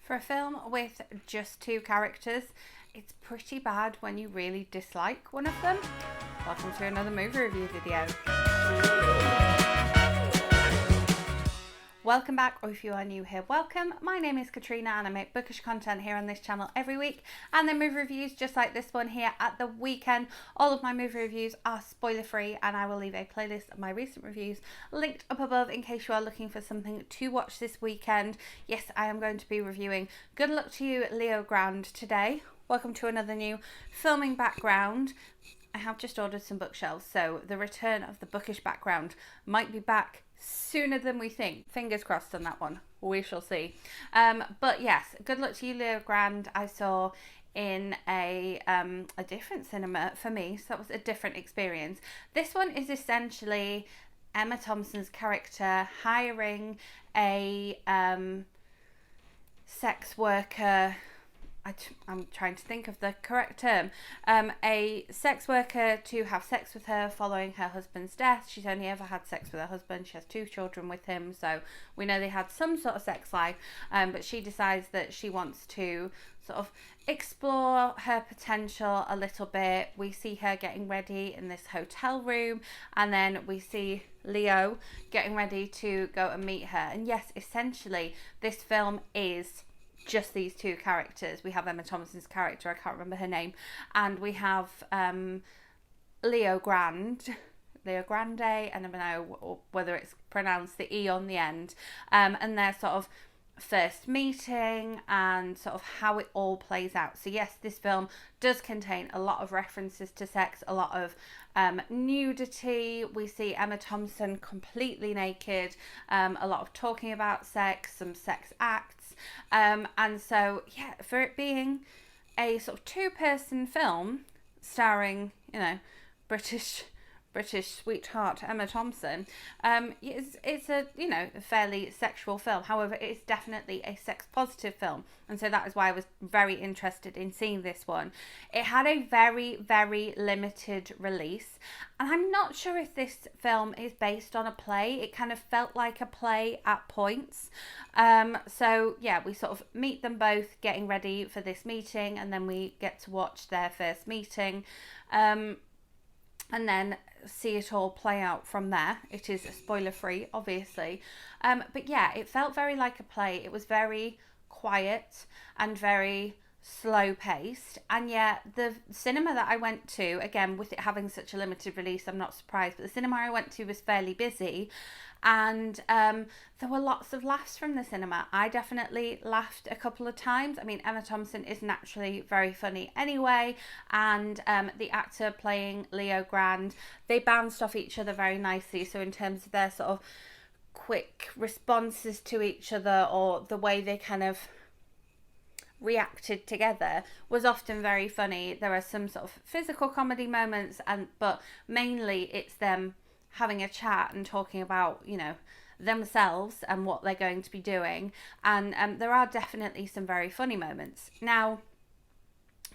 For a film with just two characters, it's pretty bad when you really dislike one of them. Welcome to another movie review video. Welcome back, or if you are new here, welcome. My name is Katrina and I make bookish content here on this channel every week, and then movie reviews just like this one here at the weekend. All of my movie reviews are spoiler free, and I will leave a playlist of my recent reviews linked up above in case you are looking for something to watch this weekend. Yes, I am going to be reviewing Good Luck to You, Leo Grande today. Welcome to another new filming background. I have just ordered some bookshelves, so the return of the bookish background might be back sooner than we think. Fingers crossed on that one. We shall see. But yes, Good Luck to You, Leo Grande, I saw in a different cinema for me, so that was a different experience. This one is essentially Emma Thompson's character hiring a sex worker. I'm trying to think of the correct term. A sex worker to have sex with her following her husband's death. She's only ever had sex with her husband. She has 2 children with him, so we know they had some sort of sex life. But she decides that she wants to sort of explore her potential a little bit. We see her getting ready in this hotel room, and then we see Leo getting ready to go and meet her. And yes, essentially, this film is just these 2 characters. We have Emma Thompson's character, I can't remember her name, and we have Leo Grande, I don't know whether it's pronounced the E on the end, and their sort of first meeting and sort of how it all plays out. So yes, this film does contain a lot of references to sex, a lot of nudity. We see Emma Thompson completely naked, a lot of talking about sex, some sex acts, and so yeah, for it being a sort of 2-person film starring, you know, British sweetheart Emma Thompson, it's a, you know, a fairly sexual film. However, it's definitely a sex positive film, and so that is why I was very interested in seeing this one. It had a very, very limited release, and I'm not sure if this film is based on a play. It kind of felt like a play at points. So yeah, we sort of meet them both getting ready for this meeting, and then we get to watch their first meeting, and then see it all play out from there. It is spoiler free, obviously, but yeah, it felt very like a play. It was very quiet and very slow paced, and yet the cinema that I went to, again with it having such a limited release, I'm not surprised, but the cinema I went to was fairly busy, and there were lots of laughs from the cinema. I definitely laughed a couple of times. I mean, Emma Thompson is naturally very funny anyway, and the actor playing Leo Grande, they bounced off each other very nicely. So in terms of their sort of quick responses to each other, or the way they kind of reacted together, was often very funny. There are some sort of physical comedy moments, but mainly it's them having a chat and talking about, you know, themselves and what they're going to be doing, and there are definitely some very funny moments. Now,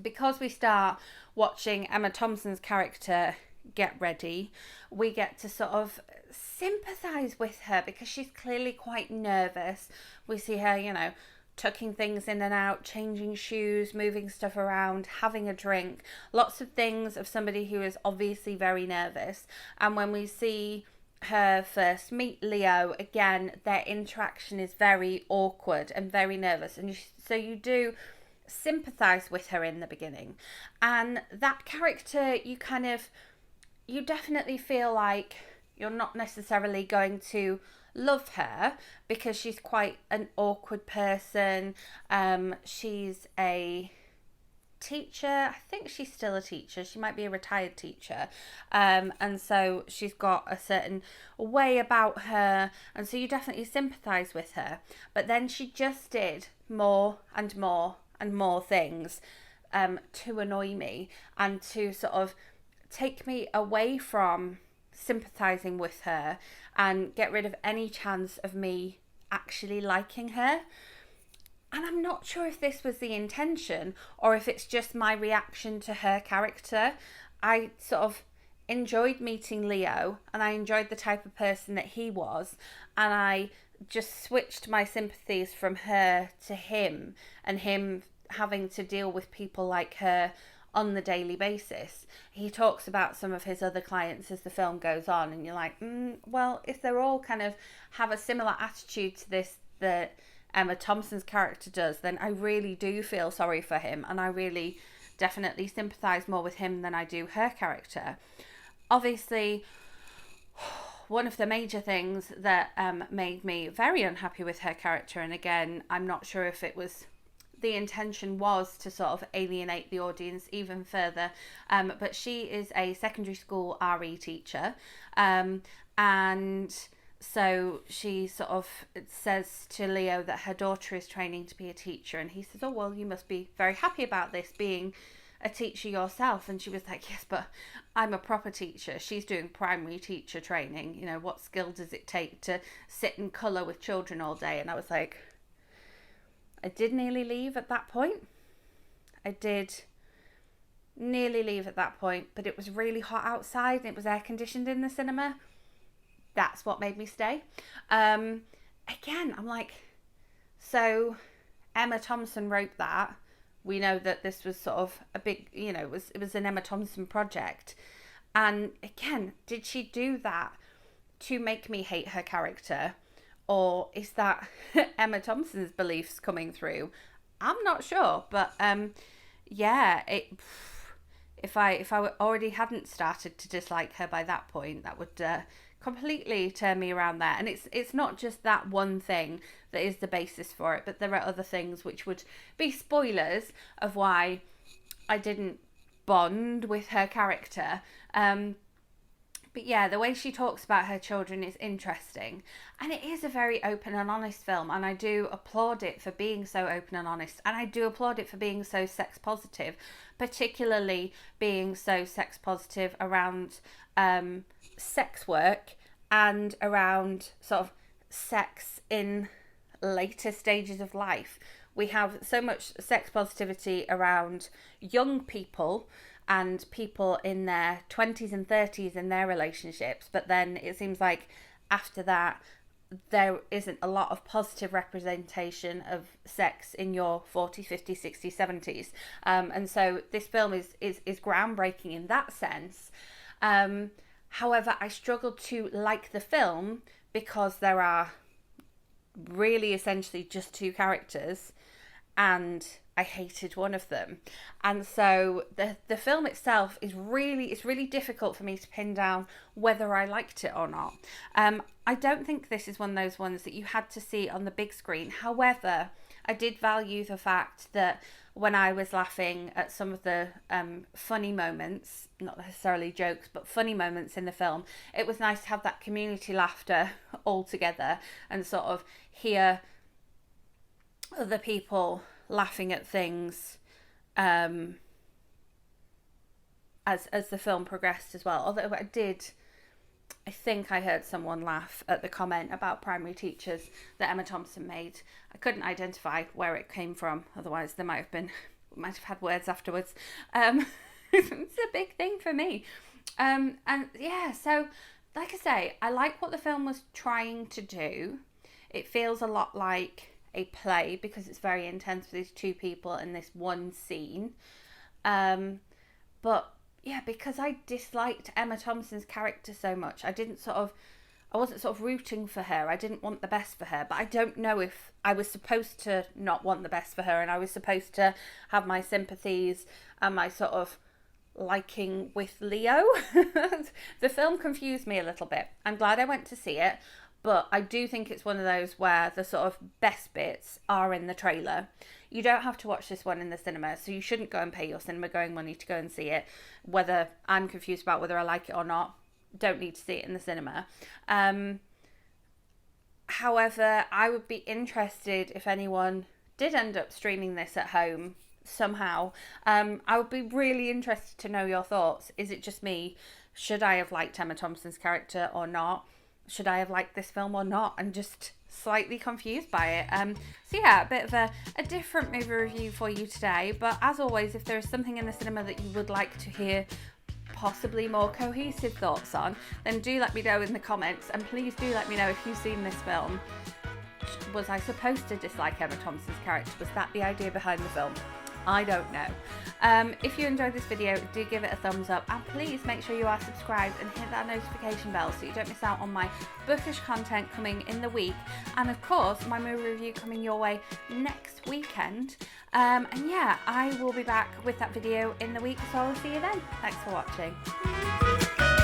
because we start watching Emma Thompson's character get ready, we get to sort of sympathize with her because she's clearly quite nervous. We see her, you know, tucking things in and out, changing shoes, moving stuff around, having a drink, lots of things of somebody who is obviously very nervous. And when we see her first meet Leo, again, their interaction is very awkward and very nervous, and so you do sympathize with her in the beginning. And that character, you definitely feel like you're not necessarily going to love her because she's quite an awkward person. She's a teacher. I think she's still a teacher. She might be a retired teacher. And so she's got a certain way about her, and so you definitely sympathize with her. But then she just did more and more and more things to annoy me and to sort of take me away from sympathizing with her and get rid of any chance of me actually liking her. And I'm not sure if this was the intention or if it's just my reaction to her character. I sort of enjoyed meeting Leo, and I enjoyed the type of person that he was, and I just switched my sympathies from her to him, and him having to deal with people like her on the daily basis. He talks about some of his other clients as the film goes on, and you're like, well, if they're all kind of have a similar attitude to this that Emma Thompson's character does, then I really do feel sorry for him, and I really definitely sympathise more with him than I do her character. Obviously, one of the major things that made me very unhappy with her character, and again, I'm not sure if it was the intention was to sort of alienate the audience even further, but she is a secondary school RE teacher, and so she sort of says to Leo that her daughter is training to be a teacher, and he says, oh, well, you must be very happy about this, being a teacher yourself. And she was like, yes, but I'm a proper teacher. She's doing primary teacher training. You know, what skill does it take to sit and colour with children all day? And I was like, I did nearly leave at that point. I did nearly leave at that point, but it was really hot outside and it was air conditioned in the cinema. That's what made me stay. Again, I'm like, so Emma Thompson wrote that. We know that this was sort of a big, you know, it was an Emma Thompson project. And again, did she do that to make me hate her character? Or is that Emma Thompson's beliefs coming through? I'm not sure, but yeah, if I already hadn't started to dislike her by that point, that would completely turn me around there. And it's not just that one thing that is the basis for it, but there are other things which would be spoilers of why I didn't bond with her character. But yeah, the way she talks about her children is interesting. And it is a very open and honest film. And I do applaud it for being so open and honest. And I do applaud it for being so sex positive. Particularly being so sex positive around sex work and around sort of sex in later stages of life. We have so much sex positivity around young people and people in their 20s and 30s in their relationships, but then it seems like after that there isn't a lot of positive representation of sex in your 40s, 50s, 60s, 70s, and so this film is groundbreaking in that sense. However, I struggled to like the film because there are really essentially just two characters, and I hated one of them. And so the film itself is really difficult for me to pin down whether I liked it or not. I don't think this is one of those ones that you had to see on the big screen. However, I did value the fact that when I was laughing at some of the funny moments, not necessarily jokes, but funny moments in the film, it was nice to have that community laughter all together and sort of hear other people laughing at things as the film progressed as well. Although I think I heard someone laugh at the comment about primary teachers that Emma Thompson made. I couldn't identify where it came from, otherwise we might have had words afterwards. It's a big thing for me. And yeah, so like I say, I like what the film was trying to do. It feels a lot like a play because it's very intense with these two people in this one scene. But yeah, because I disliked Emma Thompson's character so much, I wasn't sort of rooting for her. I didn't want the best for her, but I don't know if I was supposed to not want the best for her and I was supposed to have my sympathies and my sort of liking with Leo. The film confused me a little bit. I'm glad I went to see it, but I do think it's one of those where the sort of best bits are in the trailer. You don't have to watch this one in the cinema, so you shouldn't go and pay your cinema going money to go and see it. Whether I'm confused about whether I like it or not, don't need to see it in the cinema. However, I would be interested if anyone did end up streaming this at home somehow. I would be really interested to know your thoughts. Is it just me? Should I have liked Emma Thompson's character or not? Should I have liked this film or not? I'm just slightly confused by it. So yeah, a bit of a different movie review for you today. But as always, if there is something in the cinema that you would like to hear possibly more cohesive thoughts on, then do let me know in the comments. And please do let me know if you've seen this film. Was I supposed to dislike Emma Thompson's character? Was that the idea behind the film? I don't know. If you enjoyed this video, do give it a thumbs up, and please make sure you are subscribed and hit that notification bell so you don't miss out on my bookish content coming in the week, and of course my movie review coming your way next weekend. And yeah, I will be back with that video in the week, so I'll see you then. Thanks for watching.